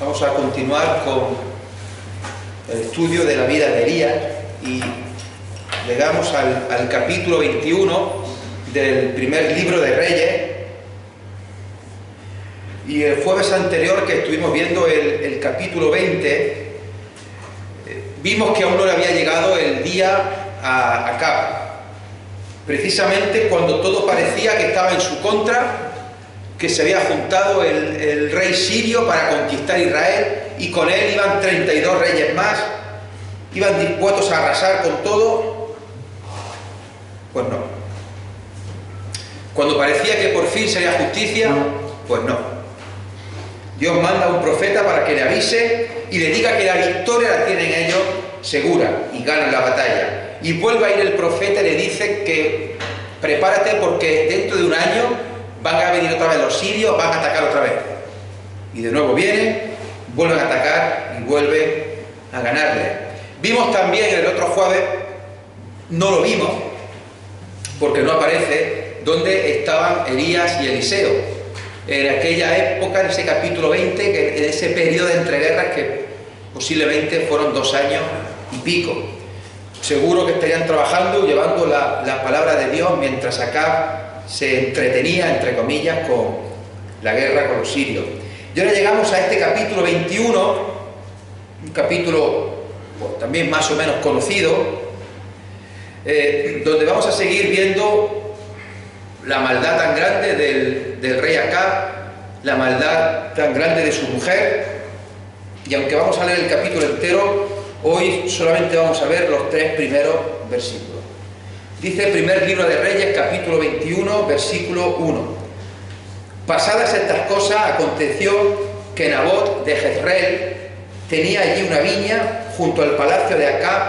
Vamos a continuar con el estudio de la vida de Elías y llegamos al capítulo 21 del primer libro de Reyes. Y el jueves anterior, que estuvimos viendo el capítulo 20, vimos que aún no le había llegado el día a Acab. Precisamente cuando todo parecía que estaba en su contra, que se había juntado el rey sirio para conquistar Israel, y con él iban 32 reyes más, iban dispuestos a arrasar con todo. Pues no. Cuando parecía que por fin sería justicia, pues no. Dios manda a un profeta para que le avise y le diga que la victoria la tienen ellos segura y ganan la batalla. Y vuelve a ir el profeta y le dice que prepárate porque dentro de un año van a venir otra vez los sirios, van a atacar otra vez. Y de nuevo vienen, vuelven a atacar y vuelven a ganarle. Vimos también el otro jueves, no lo vimos porque no aparece, dónde estaban Elías y Eliseo. En aquella época, en ese capítulo 20, que en ese periodo de entreguerras que posiblemente fueron 2 años y pico. Seguro que estarían trabajando, llevando la palabra de Dios, mientras acá se entretenía, entre comillas, con la guerra con los sirios. Y ahora llegamos a este capítulo 21, un capítulo pues, también más o menos conocido, donde vamos a seguir viendo la maldad tan grande del rey Acab, la maldad tan grande de su mujer. Y aunque vamos a leer el capítulo entero, hoy solamente vamos a ver los 3 primeros versículos. Dice el primer libro de Reyes, capítulo 21, versículo 1. Pasadas estas cosas, aconteció que Nabot de Jezreel tenía allí una viña junto al palacio de Acab,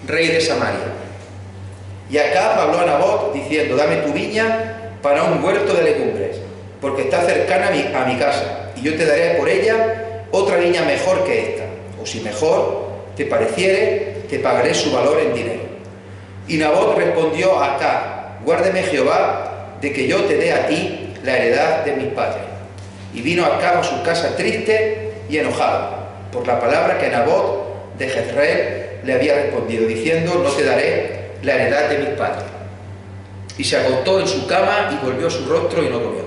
rey de Samaria. Y Acab habló a Nabot diciendo: dame tu viña para un huerto de legumbres, porque está cercana a mi casa, y yo te daré por ella otra viña mejor que esta, o si mejor te pareciere, te pagaré su valor en dinero. Y Nabot respondió a Acab: guárdeme Jehová de que yo te dé a ti la heredad de mis padres. Y vino Acab a su casa triste y enojado por la palabra que Nabot de Jezreel le había respondido, diciendo: no te daré la heredad de mis padres. Y se acostó en su cama y volvió su rostro y no comió.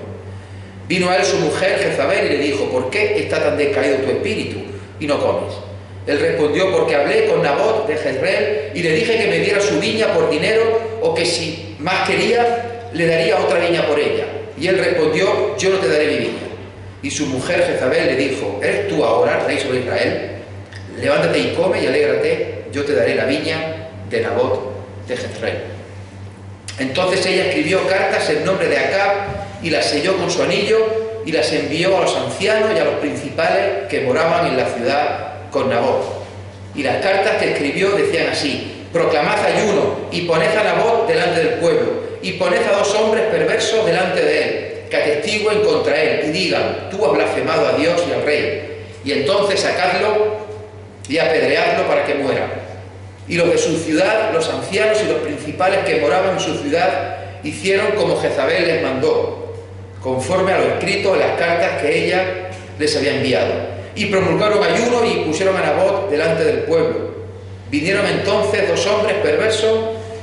Vino a él su mujer Jezabel y le dijo: ¿por qué está tan decaído tu espíritu y no comes? Él respondió: porque hablé con Nabot de Jezreel y le dije que me diera su viña por dinero, o que si más quería, le daría otra viña por ella. Y él respondió: yo no te daré mi viña. Y su mujer Jezabel le dijo: ¿eres tú ahora rey sobre Israel? Levántate y come y alégrate, yo te daré la viña de Nabot de Jezreel. Entonces ella escribió cartas en nombre de Acab y las selló con su anillo y las envió a los ancianos y a los principales que moraban en la ciudad con Nabot. Y las cartas que escribió decían así: proclamad ayuno y poned a Nabot delante del pueblo, y poned a 2 hombres perversos delante de él, que atestiguen contra él y digan: tú has blasfemado a Dios y al rey. Y entonces sacadlo y apedreadlo para que muera. Y los de su ciudad, los ancianos y los principales que moraban en su ciudad, hicieron como Jezabel les mandó, conforme a lo escrito en las cartas que ella les había enviado. Y promulgaron ayuno y pusieron a Nabot delante del pueblo. Vinieron entonces 2 hombres perversos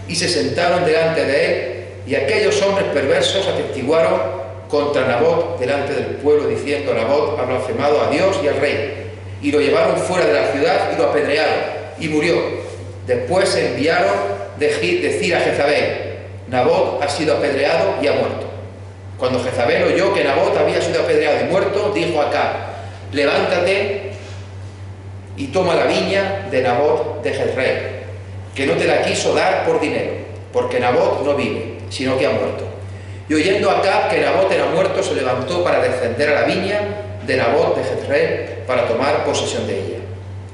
y se sentaron delante de él, y aquellos hombres perversos atestiguaron contra Nabot delante del pueblo, diciendo: Nabot ha blasfemado a Dios y al rey. Y lo llevaron fuera de la ciudad y lo apedrearon, y murió. Después se enviaron decir a Jezabel: Nabot ha sido apedreado y ha muerto. Cuando Jezabel oyó que Nabot había sido apedreado y muerto, dijo a Acab: levántate y toma la viña de Nabot de Jezreel, que no te la quiso dar por dinero, porque Nabot no vive, sino que ha muerto. Y oyendo Acab que Nabot era muerto, se levantó para descender a la viña de Nabot de Jezreel para tomar posesión de ella.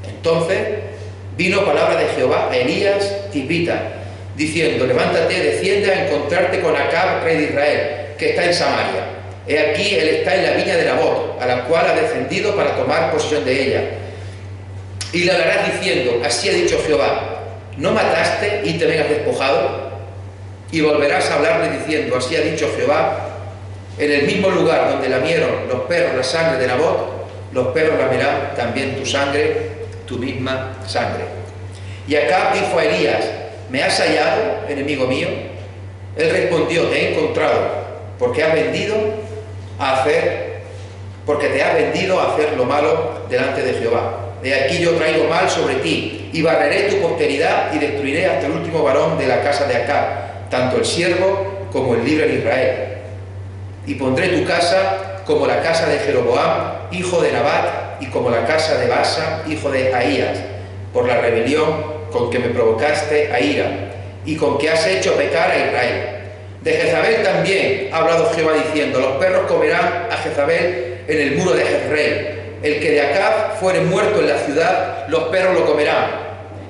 Entonces vino palabra de Jehová a Elías Tisbita, diciendo: levántate, desciende a encontrarte con Acab, rey de Israel, que está en Samaria. He aquí, él está en la viña de Nabot, a la cual ha descendido para tomar posesión de ella. Y le hablarás diciendo: así ha dicho Jehová, ¿no mataste y te vengas despojado? Y volverás a hablarle diciendo: así ha dicho Jehová, En el mismo lugar donde lamieron los perros la sangre de Nabot, los perros lamerán también tu sangre, tu misma sangre. Y Acab dijo a Elías: ¿me has hallado, enemigo mío? Él respondió: te he encontrado, porque te has vendido a hacer lo malo delante de Jehová. He aquí yo traigo mal sobre ti, y barreré tu posteridad, y destruiré hasta el último varón de la casa de Acab, tanto el siervo como el libre de Israel. Y pondré tu casa como la casa de Jeroboam, hijo de Nabat, y como la casa de Baasa, hijo de Ahías, por la rebelión con que me provocaste a ira, y con que has hecho pecar a Israel. De Jezabel también ha hablado Jehová diciendo: los perros comerán a Jezabel en el muro de Jezreel. El que de Acab fuere muerto en la ciudad, los perros lo comerán,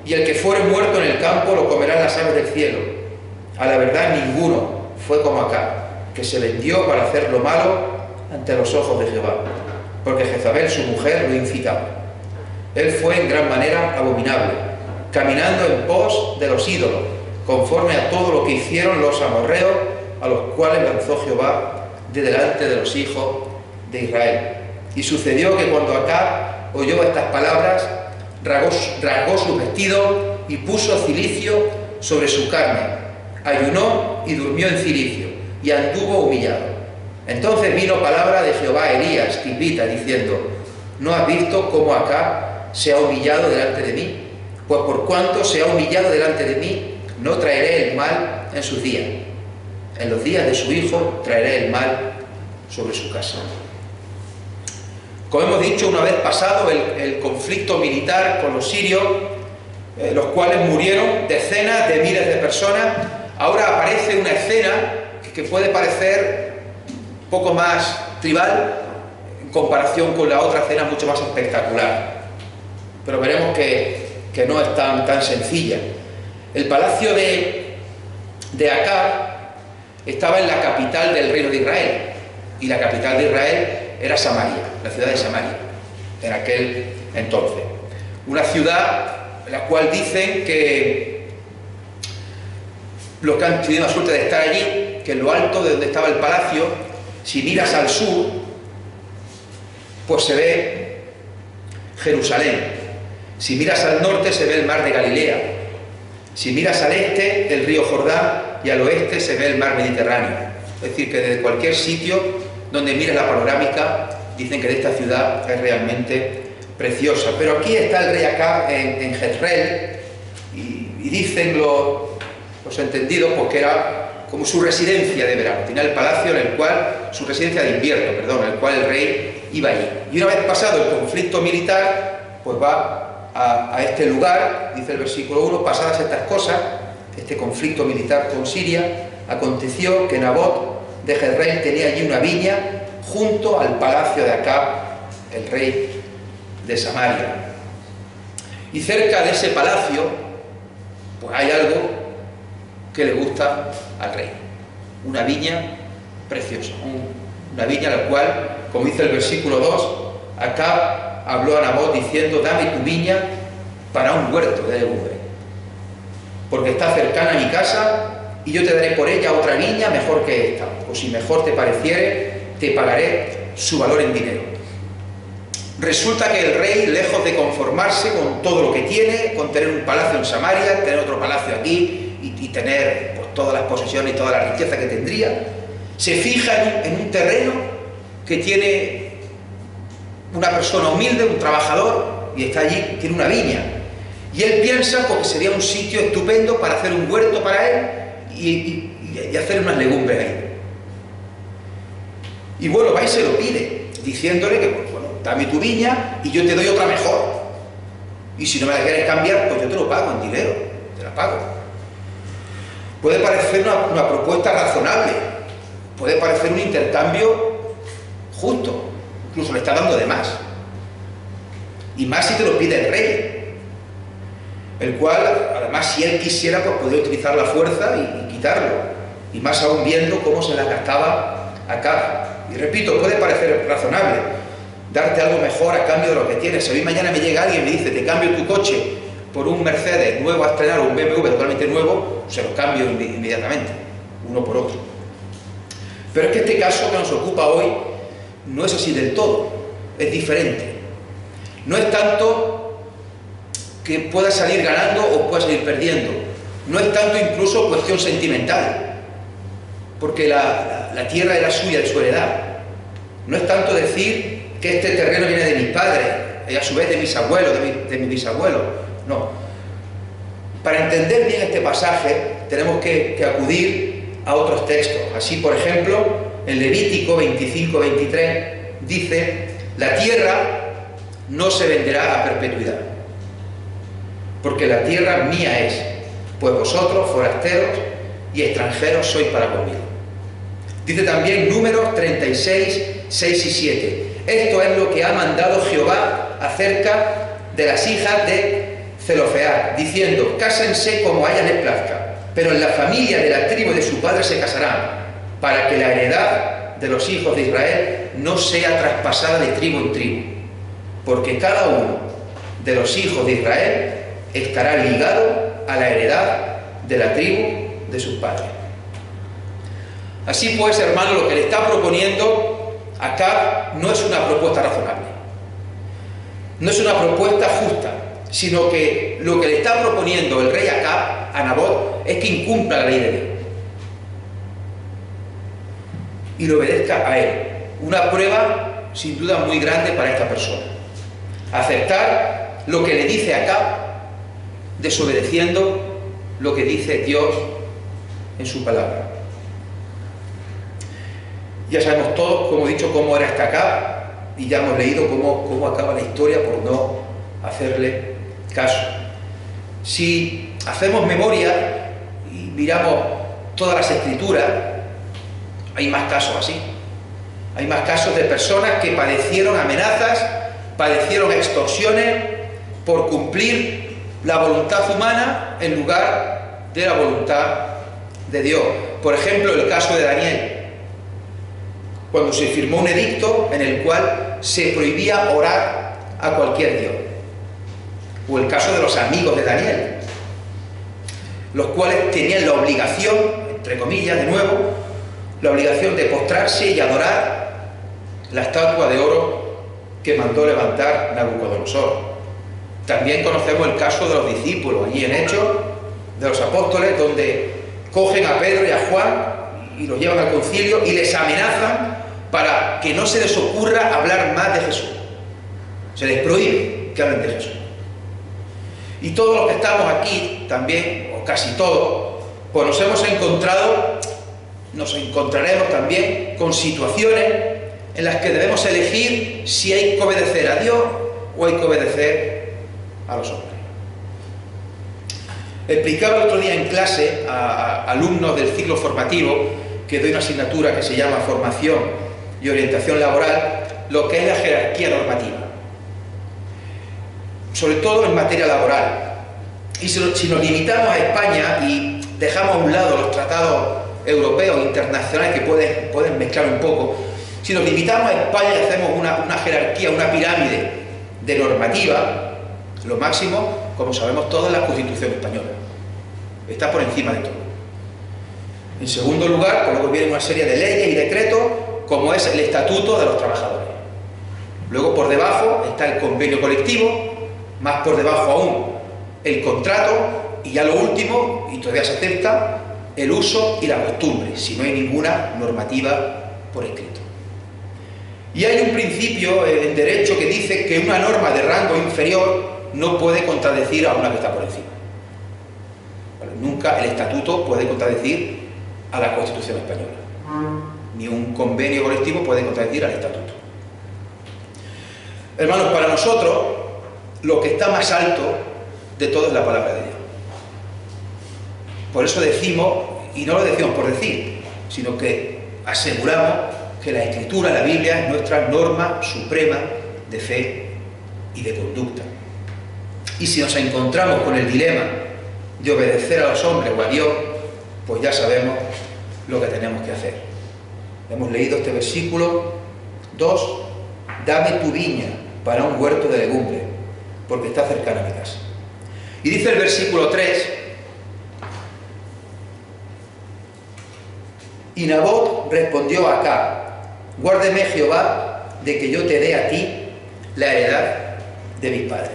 y el que fuere muerto en el campo, lo comerán las aves del cielo. A la verdad, ninguno fue como Acab, que se vendió para hacer lo malo ante los ojos de Jehová, porque Jezabel, su mujer, lo incitaba. Él fue en gran manera abominable, caminando en pos de los ídolos, conforme a todo lo que hicieron los amorreos, a los cuales lanzó Jehová de delante de los hijos de Israel. Y sucedió que cuando Acab oyó estas palabras, rasgó su vestido y puso cilicio sobre su carne, ayunó y durmió en cilicio, y anduvo humillado. Entonces vino palabra de Jehová a Elías, tibita, diciendo: ¿no has visto cómo Acab se ha humillado delante de mí? Pues por cuanto se ha humillado delante de mí, no traeré el mal en sus días. En los días de su hijo traeré el mal sobre su casa. Como hemos dicho, una vez pasado el conflicto militar con los sirios, los cuales murieron decenas de miles de personas, ahora aparece una escena que puede parecer un poco más tribal en comparación con la otra escena mucho más espectacular. Pero veremos que no es tan sencilla. El palacio de Acab estaba en la capital del reino de Israel, y la capital de Israel era Samaria, la ciudad de Samaria, en aquel entonces. Una ciudad en la cual dicen que los que han tenido la suerte de estar allí, que en lo alto de donde estaba el palacio, si miras al sur, pues se ve Jerusalén. Si miras al norte se ve el mar de Galilea. Si miras al este, el río Jordán, y al oeste se ve el mar Mediterráneo. Es decir, que desde cualquier sitio donde mires la panorámica, dicen que de esta ciudad es realmente preciosa. Pero aquí está el rey Acab en Jezreel, y dicen los entendidos pues que era como su residencia de verano. Tenía el palacio en el cual, su residencia de invierno, perdón, en el cual el rey iba allí. Y una vez pasado el conflicto militar, pues va a este lugar, dice el versículo 1, pasadas estas cosas, este conflicto militar con Siria, aconteció que Nabot de Jezreel tenía allí una viña junto al palacio de Acab, el rey de Samaria. Y cerca de ese palacio, pues hay algo que le gusta al rey. Una viña preciosa, una viña a la cual, como dice el versículo 2, Acab habló a Nabot diciendo: dame tu viña para un huerto de legumbre, porque está cercana a mi casa, y yo te daré por ella otra viña mejor que esta, o si mejor te pareciere, te pagaré su valor en dinero. Resulta que el rey, lejos de conformarse con todo lo que tiene, con tener un palacio en Samaria, tener otro palacio aquí y tener pues todas las posesiones y toda la riqueza que tendría, se fija en un terreno que tiene una persona humilde, un trabajador, y está allí, tiene una viña. Y él piensa porque sería un sitio estupendo para hacer un huerto para él y hacer unas legumbres ahí. Y bueno, va y se lo pide, diciéndole que, pues, bueno, dame tu viña y yo te doy otra mejor. Y si no me la quieres cambiar, pues yo te lo pago en dinero, te la pago. Puede parecer una propuesta razonable, puede parecer un intercambio justo, incluso le está dando de más. Y más si te lo pide el rey, el cual, además, si él quisiera, pues podría utilizar la fuerza y quitarlo. Y más aún viendo cómo se las gastaba Acab. Y repito, puede parecer razonable darte algo mejor a cambio de lo que tienes. Si hoy mañana me llega alguien y me dice: te cambio tu coche por un Mercedes nuevo a estrenar o un BMW totalmente nuevo, se lo cambio inmediatamente, uno por otro. Pero es que este caso que nos ocupa hoy no es así del todo, es diferente. No es tanto que pueda salir ganando o pueda salir perdiendo, no es tanto incluso cuestión sentimental, porque la tierra era suya, de su heredad. No es tanto decir que este terreno viene de mis padres, y a su vez de mis abuelos, de mis bisabuelos, no. Para entender bien este pasaje tenemos que acudir a otros textos. Así, por ejemplo, en Levítico 25-23 dice: la tierra no se venderá a perpetuidad, porque la tierra mía es, pues vosotros, forasteros y extranjeros, sois para conmigo. Dice también Números 36, 6 y 7: esto es lo que ha mandado Jehová acerca de las hijas de Zelofead, diciendo: cásense como a ellas les plazca, pero en la familia de la tribu de su padre se casarán, para que la heredad de los hijos de Israel no sea traspasada de tribu en tribu, porque cada uno de los hijos de Israel estará ligado a la heredad de la tribu de sus padres. Así pues, hermano, lo que le está proponiendo Acab no es una propuesta razonable, no es una propuesta justa, sino que lo que le está proponiendo el rey Acab a Nabot es que incumpla la ley de Dios y le obedezca a él. Una prueba sin duda muy grande para esta persona: aceptar lo que le dice Acab, desobedeciendo lo que dice Dios en su palabra. Ya sabemos todos, como he dicho, cómo era este Acab, y ya hemos leído cómo acaba la historia por no hacerle caso. Si hacemos memoria y miramos todas las escrituras, hay más casos así. Hay más casos de personas que padecieron amenazas, padecieron extorsiones por cumplir la voluntad humana en lugar de la voluntad de Dios. Por ejemplo, el caso de Daniel, cuando se firmó un edicto en el cual se prohibía orar a cualquier dios. O el caso de los amigos de Daniel, los cuales tenían la obligación, entre comillas, de nuevo, la obligación de postrarse y adorar la estatua de oro que mandó levantar Nabucodonosor. También conocemos el caso de los discípulos, allí en Hechos de los Apóstoles, donde cogen a Pedro y a Juan y los llevan al concilio y les amenazan para que no se les ocurra hablar más de Jesús. Se les prohíbe que hablen de Jesús. Y todos los que estamos aquí también, o casi todos, pues nos encontraremos también con situaciones en las que debemos elegir si hay que obedecer a Dios o hay que obedecer a los hombres. Explicaba el otro día en clase a alumnos del ciclo formativo, que doy una asignatura que se llama Formación y Orientación Laboral, lo que es la jerarquía normativa, sobre todo en materia laboral. Y si nos limitamos a España y dejamos a un lado los tratados europeos internacionales que pueden mezclar un poco, si nos limitamos a España y hacemos una jerarquía, una pirámide de normativa, lo máximo, como sabemos todos, es la Constitución española. Está por encima de todo. En segundo lugar, pues luego viene una serie de leyes y decretos, como es el Estatuto de los Trabajadores. Luego por debajo está el convenio colectivo, más por debajo aún el contrato, y ya lo último, y todavía se acepta, el uso y la costumbre, si no hay ninguna normativa por escrito. Y hay un principio en derecho que dice que una norma de rango inferior no puede contradecir a una que está por encima. Bueno, nunca el estatuto puede contradecir a la Constitución española, ni un convenio colectivo puede contradecir al estatuto. Hermanos, para nosotros lo que está más alto de todo es la palabra de Dios. Por eso decimos, y no lo decimos por decir, sino que aseguramos que la Escritura, la Biblia, es nuestra norma suprema de fe y de conducta. Y si nos encontramos con el dilema de obedecer a los hombres o a Dios, pues ya sabemos lo que tenemos que hacer. Hemos leído este versículo 2: dame tu viña para un huerto de legumbres, porque está cercana a mi casa. Y dice el versículo 3: y Nabot respondió Acab: guárdeme Jehová de que yo te dé a ti la heredad de mis padres.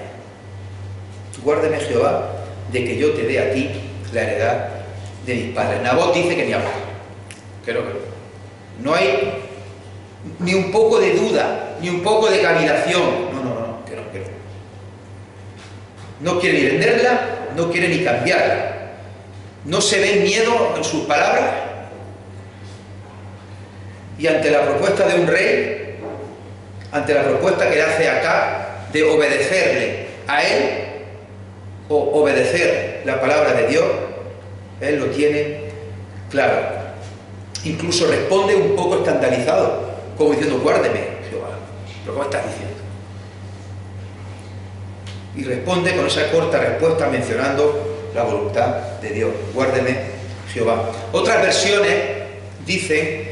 Guárdeme Jehová de que yo te dé a ti la heredad de mis padres. Nabot dice que ni hablar, que no. No hay ni un poco de duda, ni un poco de cavilación. No, que no. No quiere ni venderla, no quiere ni cambiarla. No se ve miedo en sus palabras. Y ante la propuesta de un rey, ante la propuesta que le hace Acab de obedecerle a él o obedecer la palabra de Dios, él lo tiene claro. Incluso responde un poco escandalizado, como diciendo: guárdeme Jehová. ¿Pero cómo estás diciendo? Y responde con esa corta respuesta mencionando la voluntad de Dios: guárdeme Jehová. Otras versiones dicen: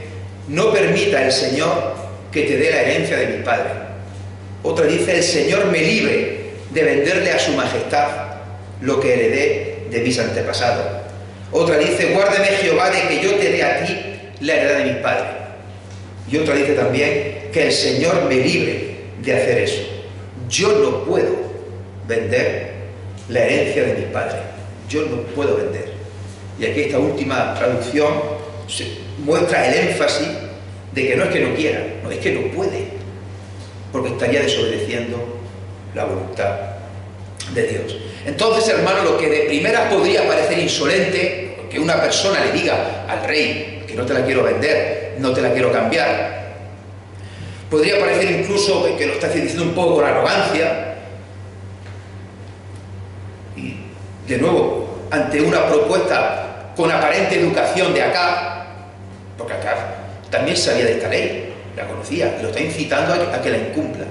no permita el Señor que te dé la herencia de mi padre. Otra dice: el Señor me libre de venderle a su majestad lo que heredé de mis antepasados. Otra dice: guárdeme Jehová de que yo te dé a ti la heredad de mis padres. Y otra dice también: que el Señor me libre de hacer eso. Yo no puedo vender la herencia de mis padres. Yo no puedo vender. Y aquí esta última traducción muestra el énfasis de que no es que no quiera, no, es que no puede, porque estaría desobedeciendo la voluntad de Dios. Entonces, hermano, lo que de primera podría parecer insolente, que una persona le diga al rey que no te la quiero vender, no te la quiero cambiar, podría parecer incluso que lo está diciendo un poco con arrogancia. Y de nuevo, ante una propuesta con aparente educación de Acab, porque Acab también sabía de esta ley, la conocía, y lo está incitando a que la incumpla.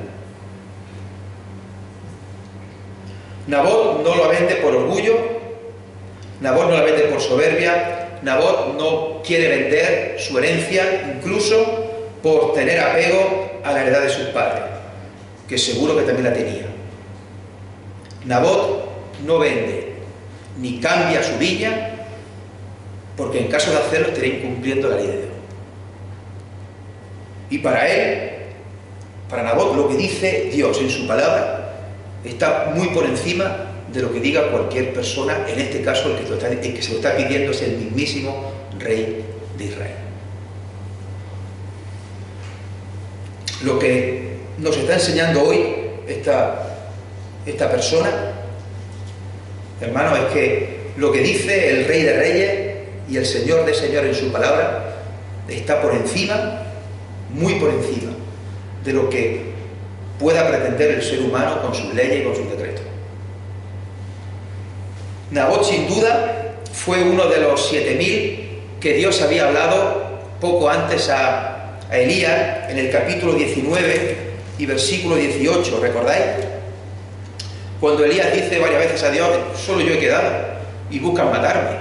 Nabot no lo vende por orgullo, Nabot no la vende por soberbia, Nabot no quiere vender su herencia incluso por tener apego a la heredad de sus padres, que seguro que también la tenía. Nabot no vende ni cambia su viña, porque en caso de hacerlo estaría incumpliendo la ley de Dios. Y para él, para Nabot, lo que dice Dios en su palabra está muy por encima de lo que diga cualquier persona, en este caso el que se lo está pidiendo es el mismísimo rey de Israel. Lo que nos está enseñando hoy esta persona, hermano, es que lo que dice el Rey de Reyes y el Señor de Señores en su palabra está por encima, muy por encima de lo que pueda pretender el ser humano con sus leyes y con sus decretos. Nabot, sin duda, fue uno de los 7000 que Dios había hablado poco antes a Elías en el capítulo 19 y versículo 18, ¿recordáis? Cuando Elías dice varias veces a Dios: solo yo he quedado y buscan matarme.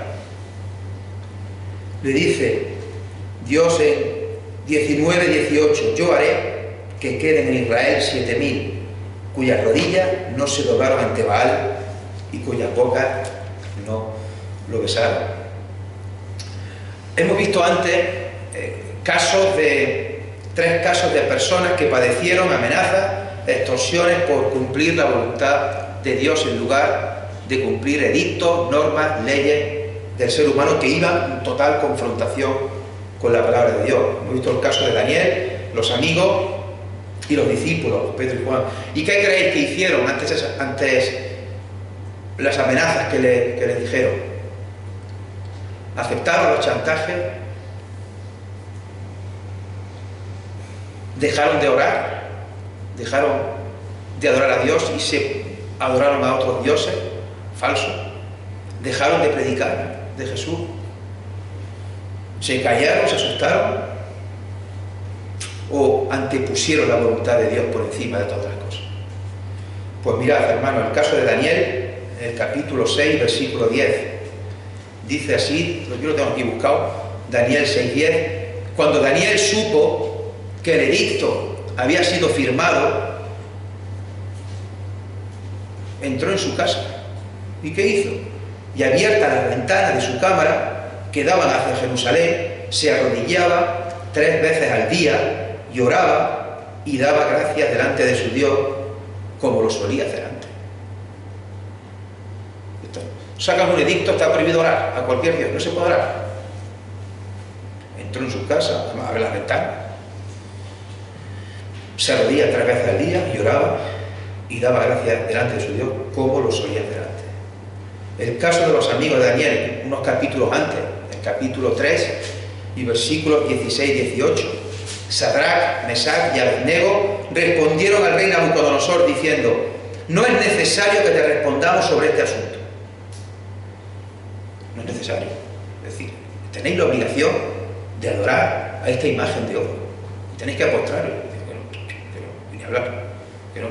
Le dice Dios en 19:18: yo haré que queden en Israel 7000 cuyas rodillas no se doblaron ante Baal y cuyas bocas no lo besaron. Hemos visto antes tres casos de personas que padecieron amenazas, extorsiones por cumplir la voluntad de Dios en lugar de cumplir edictos, normas, leyes del ser humano que iban en total confrontación con la palabra de Dios. Hemos visto el caso de Daniel, los amigos y los discípulos, Pedro y Juan. ¿Y qué creéis que hicieron antes las amenazas que les dijeron? ¿Aceptaron los chantajes? ¿Dejaron de orar? ¿Dejaron de adorar a Dios y se adoraron a otros dioses falsos? ¿Dejaron de predicar de Jesús? ¿Se callaron, se asustaron? ¿O antepusieron la voluntad de Dios por encima de todas las cosas? Pues mirad, hermano, el caso de Daniel, en el capítulo 6, versículo 10, dice así, yo lo tengo aquí buscado, Daniel 6:10: cuando Daniel supo que el edicto había sido firmado, entró en su casa. ¿Y qué hizo? Y abiertas las ventanas de su cámara que daban hacia Jerusalén, se arrodillaba 3 veces al día y oraba y daba gracias delante de su Dios como lo solía hacer antes. Sacan un edicto, está prohibido orar a cualquier Dios, no se puede orar. Entró en su casa, abre las ventanas, se arrodilla 3 veces al día y oraba y daba gracias delante de su Dios como lo solía hacer antes. El caso de los amigos de Daniel, unos capítulos antes, el capítulo 3 y versículos 16-18, Sadrach, Mesach y Abednego respondieron al rey Nabucodonosor diciendo: no es necesario que te respondamos sobre este asunto. No es necesario. Es decir, tenéis la obligación de adorar a esta imagen de oro. Y tenéis que apostraros. Que ni hablar. Que no.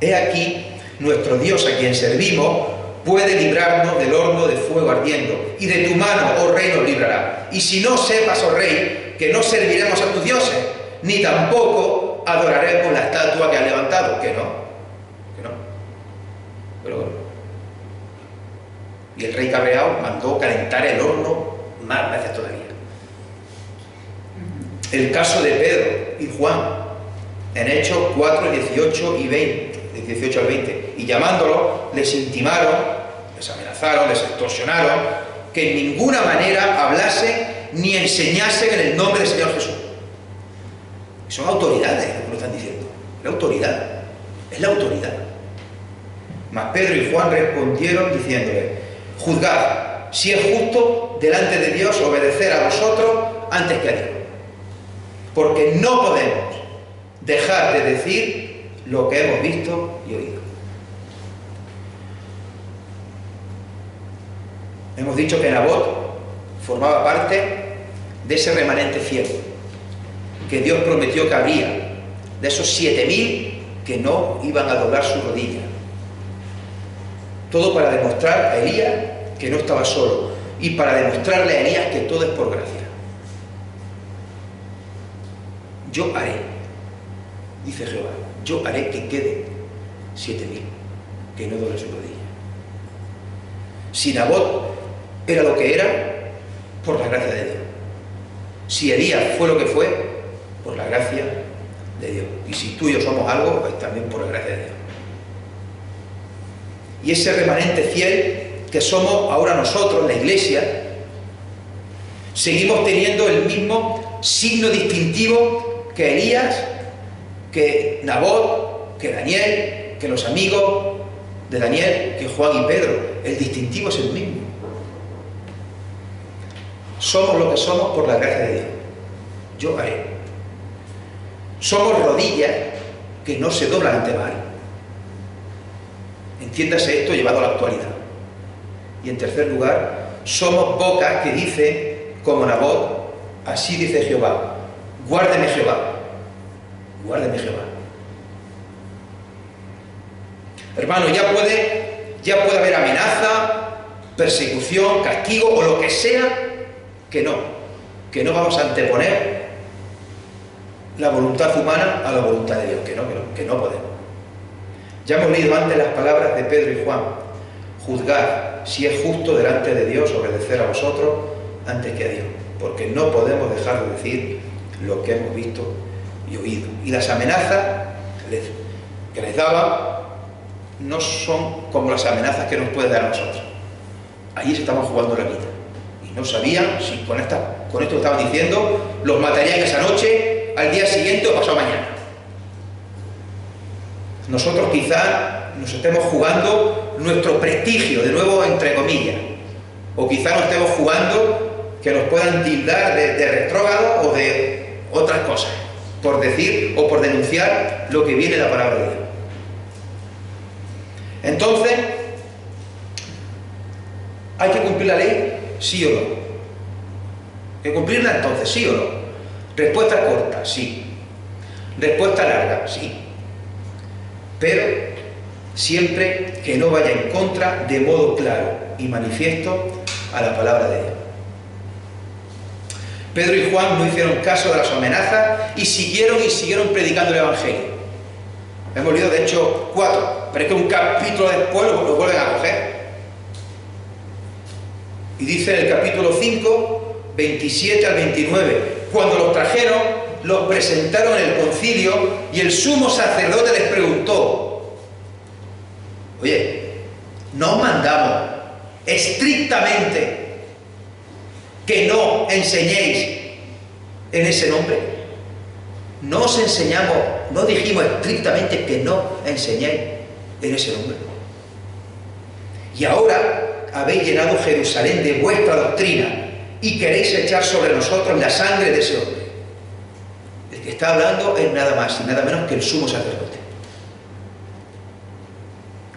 He aquí, nuestro Dios a quien servimos puede librarnos del horno de fuego ardiendo, y de tu mano, oh rey, nos librará. Y si no sepas, oh rey, que no serviremos a tus dioses, ni tampoco adoraremos la estatua que has levantado. Que no. Pero bueno. Y el rey cabreado mandó calentar el horno más veces todavía. El caso de Pedro y Juan, en Hechos 4, 18 y 20, de 18 al 20, y llamaándolos, les intimaron, les amenazaron, les extorsionaron, que en ninguna manera hablasen ni enseñasen en el nombre del Señor Jesús. Y son autoridades lo que lo están diciendo. La autoridad, es la autoridad. Mas Pedro y Juan respondieron diciéndole: juzgad si es justo delante de Dios obedecer a vosotros antes que a Dios, porque no podemos dejar de decir lo que hemos visto y oído. Hemos dicho que Nabot formaba parte de ese remanente fiel que Dios prometió que habría, de esos 7000 que no iban a doblar su rodilla. Todo para demostrar a Elías que no estaba solo, y para demostrarle a Elías que todo es por gracia. Yo haré, dice Jehová, yo haré que quede 7000 que no doblen su rodilla. Si Nabot era lo que era, por la gracia de Dios. Si Elías fue lo que fue, por la gracia de Dios. Y si tú y yo somos algo, pues también por la gracia de Dios. Y ese remanente fiel que somos ahora nosotros, la Iglesia, seguimos teniendo el mismo signo distintivo que Elías, que Nabot, que Daniel, que los amigos de Daniel, que Juan y Pedro. El distintivo es el mismo. Somos lo que somos por la gracia de Dios. Yo haré. Somos rodillas que no se doblan ante Baal. Entiéndase esto llevado a la actualidad. Y en tercer lugar, somos bocas que dicen, como Nabot, así dice Jehová: guárdeme Jehová, guárdeme Jehová. Hermano, ya puede haber amenaza, persecución, castigo o lo que sea, que no vamos a anteponer la voluntad humana a la voluntad de Dios, que no podemos. Ya hemos leído antes las palabras de Pedro y Juan: juzgad si es justo delante de Dios obedecer a vosotros antes que a Dios, porque no podemos dejar de decir lo que hemos visto y oído. Y las amenazas que les daba no son como las amenazas que nos puede dar a nosotros. Allí se estaban jugando la vida y no sabían si con esto que estaban diciendo los matarían esa noche, al día siguiente o pasado mañana. Nosotros quizás nos estemos jugando nuestro prestigio, de nuevo entre comillas, o quizás nos estemos jugando que nos puedan tildar de retrógrados o de otras cosas, por decir o por denunciar lo que viene de la palabra de Dios. Entonces, ¿hay que cumplir la ley? ¿Sí o no? ¿Hay que cumplirla entonces? ¿Sí o no? Respuesta corta: sí. Respuesta larga: sí. Pero siempre que no vaya en contra de modo claro y manifiesto a la palabra de Dios. Pedro y Juan no hicieron caso de las amenazas y siguieron predicando el Evangelio. Hemos leído de hecho 4, pero es que un capítulo después lo vuelven a coger. Y dice en el capítulo 5, 27 al 29. Cuando los trajeron, los presentaron en el concilio y el sumo sacerdote les preguntó: oye, ¿no os mandamos estrictamente que no enseñéis en ese nombre? No os enseñamos, no dijimos estrictamente que no enseñéis en ese nombre. Y ahora habéis llenado Jerusalén de vuestra doctrina y queréis echar sobre nosotros la sangre de ese hombre. El que está hablando es nada más y nada menos que el sumo sacerdote.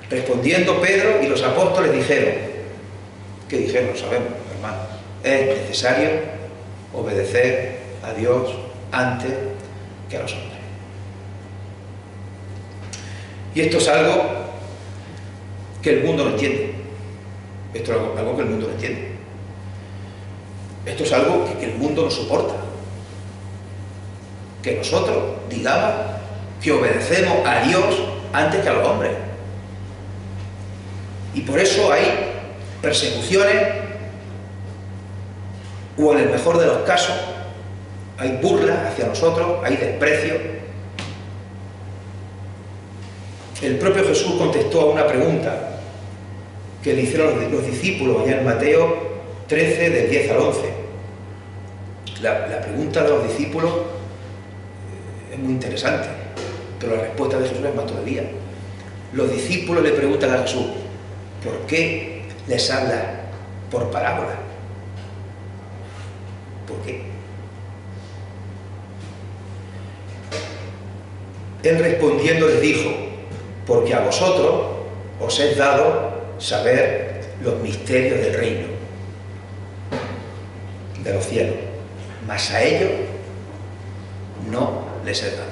Respondiendo Pedro y los apóstoles dijeron, ¿qué dijeron? Lo sabemos, hermano. Es necesario obedecer a Dios antes que a los hombres. Y esto es algo que el mundo no entiende. Esto es algo que el mundo no entiende. Esto es algo que el mundo no soporta. Que nosotros digamos que obedecemos a Dios antes que a los hombres. Y por eso hay persecuciones, o en el mejor de los casos, hay burla hacia nosotros, hay desprecio. El propio Jesús contestó a una pregunta que le hicieron los discípulos allá en Mateo 13, del 10 al 11. La pregunta de los discípulos es muy interesante, pero la respuesta de Jesús es más todavía. Los discípulos le preguntan a Jesús: ¿por qué les habla por parábola? ¿Por qué? Él respondiendo les dijo: porque a vosotros os es dado saber los misterios del reino de los cielos, mas a ellos no les es dado.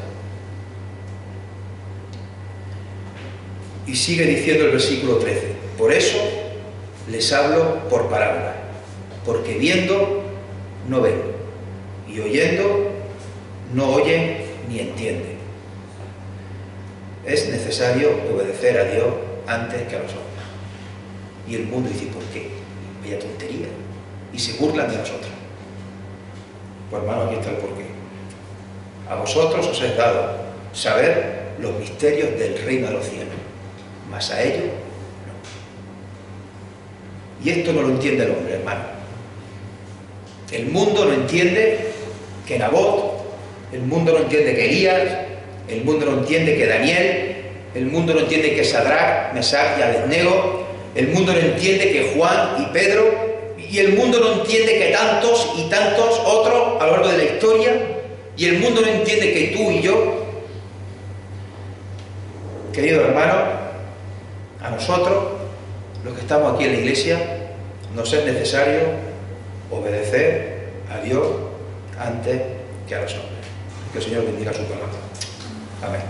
Y sigue diciendo el versículo 13: por eso les hablo por parábola, porque viendo no ven, y oyendo no oyen ni entienden. Es necesario obedecer a Dios antes que a los hombres. Y el mundo dice: ¿por qué? Vaya tontería. Y se burlan de nosotros. Pues hermano, aquí está el porqué. A vosotros os es dado saber los misterios del reino de los cielos, mas a ellos no. Y esto no lo entiende el hombre, hermano. El mundo no entiende que Nabot, el mundo no entiende que Elías, el mundo no entiende que Daniel, el mundo no entiende que Sadrach, Mesach y Abednego, el mundo no entiende que Juan y Pedro, y el mundo no entiende que tantos y tantos otros a lo largo de la historia, y el mundo no entiende que tú y yo. Querido hermano, a nosotros, los que estamos aquí en la iglesia, nos es necesario obedecer a Dios antes que a los hombres. Que el Señor bendiga su palabra. Amén.